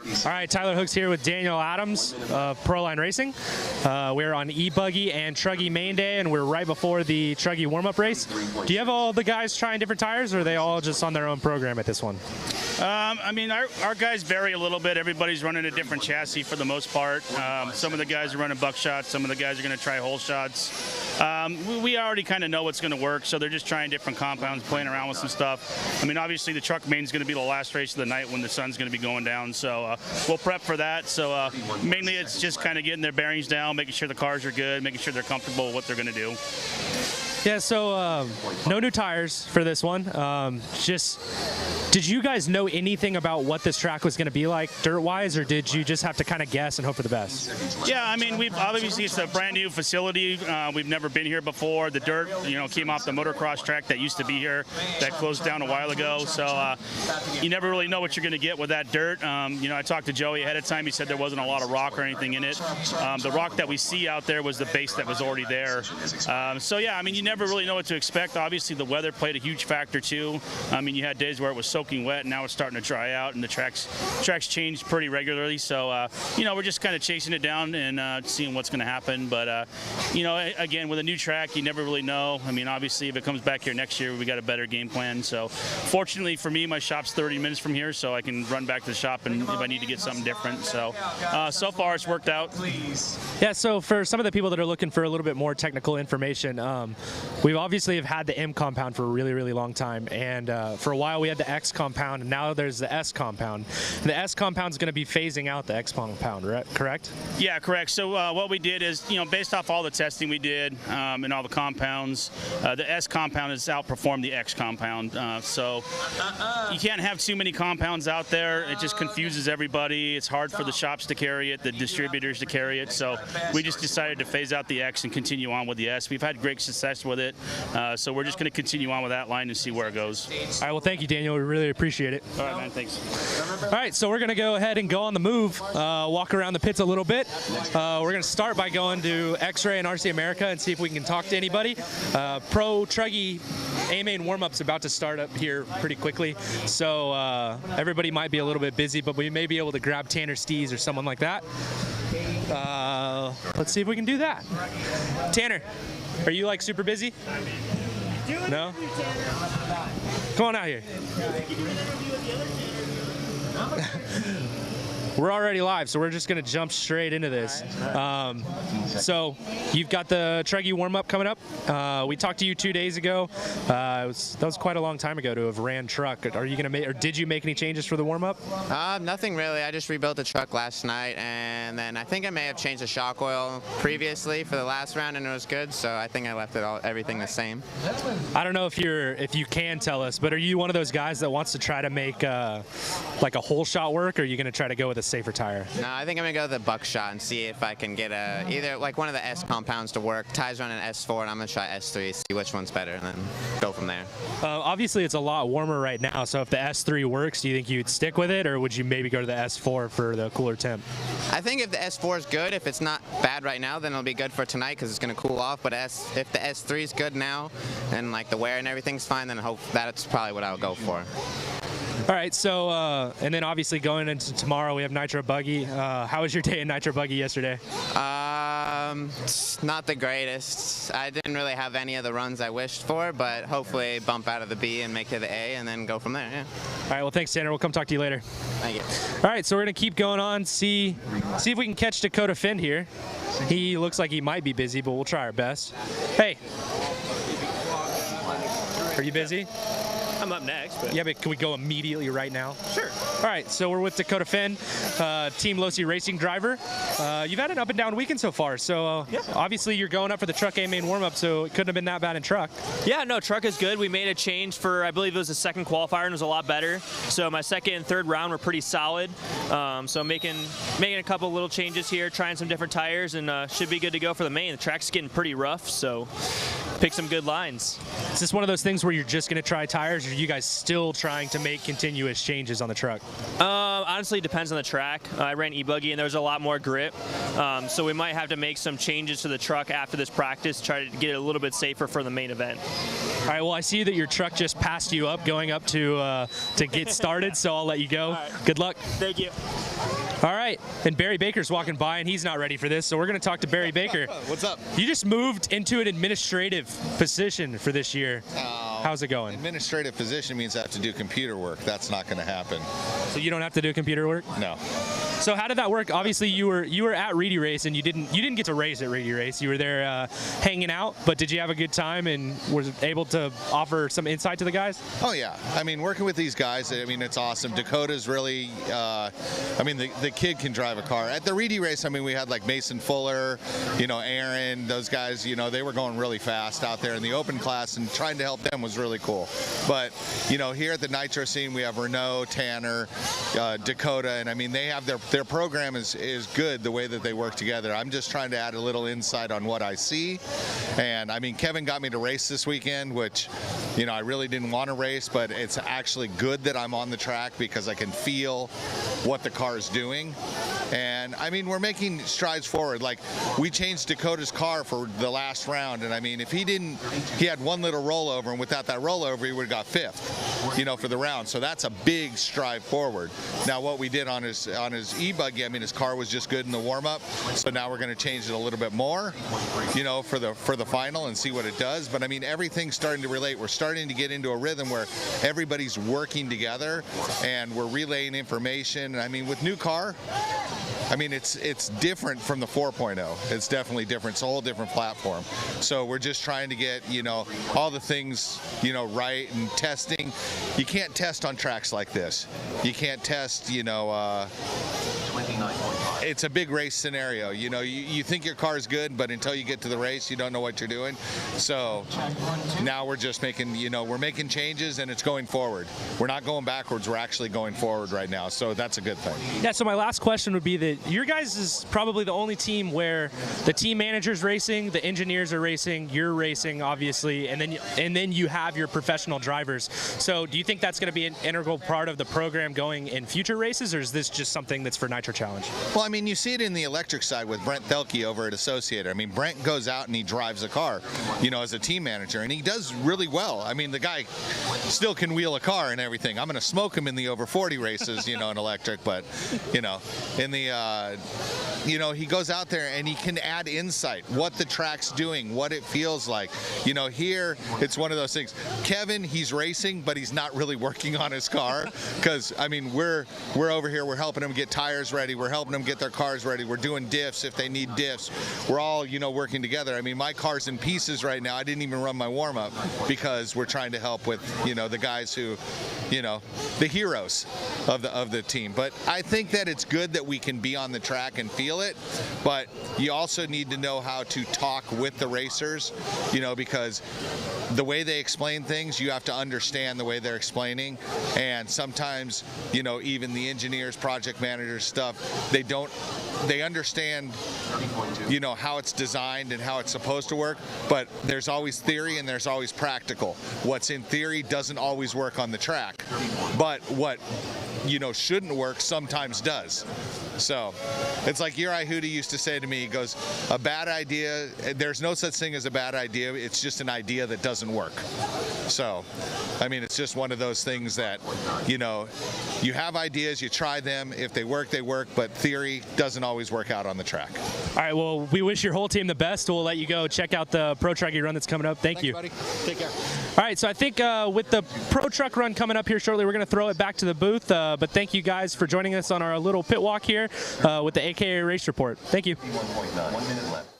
All right, Tyler Hooks here with Daniel Adams of Proline Racing. We're on e-buggy and truggy main day, and we're right before the truggy warm-up race. Do you have all the guys trying different tires, or are they all just on their own program at this one? I mean, our guys vary a little bit. Everybody's running a different chassis for the most part. Some of the guys are running buckshots. Some of the guys are going to try hole shots. We already kind of know what's going to work, so they're just trying different compounds, playing around with some stuff. I mean, obviously the truck main is going to be the last race of the night when the sun's going to be going down, so we'll prep for that. So mainly it's just kind of getting their bearings down, making sure the cars are good, making sure they're comfortable with what they're going to do. Yeah, so no new tires for this one. Did you guys know anything about what this track was going to be like dirt-wise, or did you just have to kind of guess and hope for the best? Yeah, I mean, obviously it's a brand new facility. We've never been here before. The dirt, came off the motocross track that used to be here that closed down a while ago. So you never really know what you're going to get with that dirt. I talked to Joey ahead of time. He said there wasn't a lot of rock or anything in it. The rock that we see out there was the base that was already there. So yeah, I mean, you never really know what to expect. Obviously, the weather played a huge factor too. I mean, you had days where it was soaking wet, and now it's starting to dry out, and the tracks change pretty regularly. So, we're just kind of chasing it down and seeing what's going to happen. But, again, with a new track, you never really know. I mean, obviously, if it comes back here next year, we got a better game plan. So, fortunately for me, my shop's 30 minutes from here, so I can run back to the shop and if I need to get something different. So, so far, it's worked out. Yeah. So, for some of the people that are looking for a little bit more technical information, we obviously have had the M compound for a really, really long time, and for a while we had the X compound, and now there's the S compound. And the S compound is going to be phasing out the X compound, right? Correct? Yeah, correct. So what we did is, based off all the testing we did and all the compounds, the S compound has outperformed the X compound. So you can't have too many compounds out there. It just confuses everybody. It's hard for the shops to carry it, the distributors to carry it. So we just decided to phase out the X and continue on with the S. We've had great success with it. So we're just going to continue on with that line and see where it goes. All right, well, thank you, Daniel. We really appreciate it. All right, man, thanks. All right, so we're going to go ahead and go on the move, walk around the pits a little bit. We're going to start by going to X-Ray and RC America and see if we can talk to anybody. Pro Truggy A-Main warm-up's about to start up here pretty quickly, so everybody might be a little bit busy, but we may be able to grab Tanner Stees or someone like that. Let's see if we can do that. Tanner, are you like super busy? No? Come on out here. We're already live, so we're just going to jump straight into this. So you've got the Truggy warm-up coming up. We talked to you 2 days ago. That was quite a long time ago to have ran truck. Are you going to make, or did you make any changes for the warm-up? Nothing really. I just rebuilt the truck last night, and then I think I may have changed the shock oil previously for the last round, and it was good. So I think I left everything the same. I don't know if you can tell us, but are you one of those guys that wants to try to make like a whole shot work, or are you going to try to go with a safer tire? No, I think I'm gonna go with the buckshot and see if I can get either like one of the S compounds to work. Ty's running S4, and I'm gonna try S3, see which one's better, and then go from there. Obviously, it's a lot warmer right now, so if the S3 works, do you think you'd stick with it, or would you maybe go to the S4 for the cooler temp? I think if the S4 is good, if it's not bad right now, then it'll be good for tonight because it's gonna cool off. But if the S3 is good now, and like the wear and everything's fine, then I hope that's probably what I'll go for. All right, so, and then obviously going into tomorrow, we have Nitro Buggy. How was your day in Nitro Buggy yesterday? Not the greatest. I didn't really have any of the runs I wished for, but hopefully bump out of the B and make it the A and then go from there, yeah. All right, well, thanks, Tanner. We'll come talk to you later. Thank you. All right, so we're going to keep going on, see if we can catch Dakota Finn here. He looks like he might be busy, but we'll try our best. Hey. Are you busy? I'm up next. But yeah, but can we go immediately right now? Sure. All right, so we're with Dakota Finn, Team Losi Racing driver. You've had an up and down weekend so far, so yeah. Obviously you're going up for the truck A-Main warm-up, so it couldn't have been that bad in truck. Yeah, no, truck is good. We made a change for, I believe it was the second qualifier, and it was a lot better. So my second and third round were pretty solid. So making a couple little changes here, trying some different tires, and should be good to go for the main. The track's getting pretty rough, so pick some good lines. Is this one of those things where you're just going to try tires, or are you guys still trying to make continuous changes on the truck? Honestly, it depends on the track. I ran e-buggy, and there was a lot more grip. So we might have to make some changes to the truck after this practice, try to get it a little bit safer for the main event. All right, well, I see that your truck just passed you up going up to get started, so I'll let you go. Right. Good luck. Thank you. All right, and Barry Baker's walking by, and he's not ready for this, so we're going to talk to Barry Baker. What's up? You just moved into an administrative position for this year. How's it going? Administrative position means I have to do computer work. That's not going to happen. So you don't have to do computer work? No. So how did that work? Obviously, you were at Reedy Race, and you didn't get to race at Reedy Race. You were there hanging out, but did you have a good time and was able to offer some insight to the guys? Oh yeah. I mean, working with these guys, I mean, it's awesome. Dakota's really, I mean, the kid can drive a car. At the Reedy Race, I mean, we had like Mason Fuller, you know, Aaron, those guys, you know, they were going really fast out there in the open class, and trying to help them was really cool. But, you know, here at the Nitro scene, we have Renault, Tanner, Dakota, and I mean, they have their program is good the way that they work together. I'm just trying to add a little insight on what I see. And I mean, Kevin got me to race this weekend, which, you know, I really didn't want to race, but it's actually good that I'm on the track because I can feel what the car is doing. And I mean, we're making strides forward. Like, we changed Dakota's car for the last round, and I mean, if he had one little rollover, and without that rollover, he would have got 5th, you know, for the round. So that's a big stride forward. Now, what we did on his e-buggy, I mean, his car was just good in the warm-up, so now we're going to change it a little bit more, you know, for the final and see what it does. But I mean, everything's starting to relate. We're starting to get into a rhythm where everybody's working together and we're relaying information. And I mean, with new car, I mean, it's different from the 4.0. It's definitely different. It's a whole different platform. So we're just trying to get, you know, all the things, you know, right, and testing. You can't test on tracks like this. You can't test, you know, it's a big race scenario. You know, you think your car is good, but until you get to the race, you don't know what you're doing. So now we're just making, you know, we're making changes, and it's going forward. We're not going backwards. We're actually going forward right now. So that's a good thing. Yeah, so my last question would be that your guys is probably the only team where the team manager's racing, the engineers are racing, you're racing, obviously, and then you have your professional drivers. So do you think that's going to be an integral part of the program going in future races, or is this just something that's for Nitro Challenge? Well, I mean, you see it in the electric side with Brent Thelke over at Associated. I mean, Brent goes out and he drives a car, you know, as a team manager, and he does really well. I mean, the guy still can wheel a car and everything. I'm going to smoke him in the over 40 races, you know, in electric, but, you know, in the, you know, he goes out there and he can add insight, what the track's doing, what it feels like. You know, here, it's one of those things. Kevin, he's racing, but he's not really working on his car because, I mean, we're over here, we're helping him get tires ready, we're helping them get their cars ready, we're doing diffs if they need diffs. We're all, you know, working together. I mean, my car's in pieces right now. I didn't even run my warm-up because we're trying to help with, you know, the guys who, you know, the heroes of the team. But I think that it's good that we can be on the track and feel it, but you also need to know how to talk with the racers, you know, because the way they explain things, you have to understand the way they're explaining. And sometimes, you know, even the engineers, project managers, stuff, they understand, you know, how it's designed and how it's supposed to work, but there's always theory and there's always practical. What's in theory doesn't always work on the track, but what, you know, shouldn't work sometimes does. So it's like Uri Huda used to say to me, he goes, a bad idea, there's no such thing as a bad idea, it's just an idea that doesn't work. So, I mean, it's just one of those things that, you know, you have ideas, you try them, if they work, they work, but theory doesn't always work out on the track. All right, well, we wish your whole team the best. We'll let you go check out the Pro Trucky run that's coming up. Thanks, you. Buddy. Take care. All right, so I think with the Pro Truck run coming up here shortly, we're going to throw it back to the booth. But thank you guys for joining us on our little pit walk here with the AKA Race Report. Thank you. 1 minute left.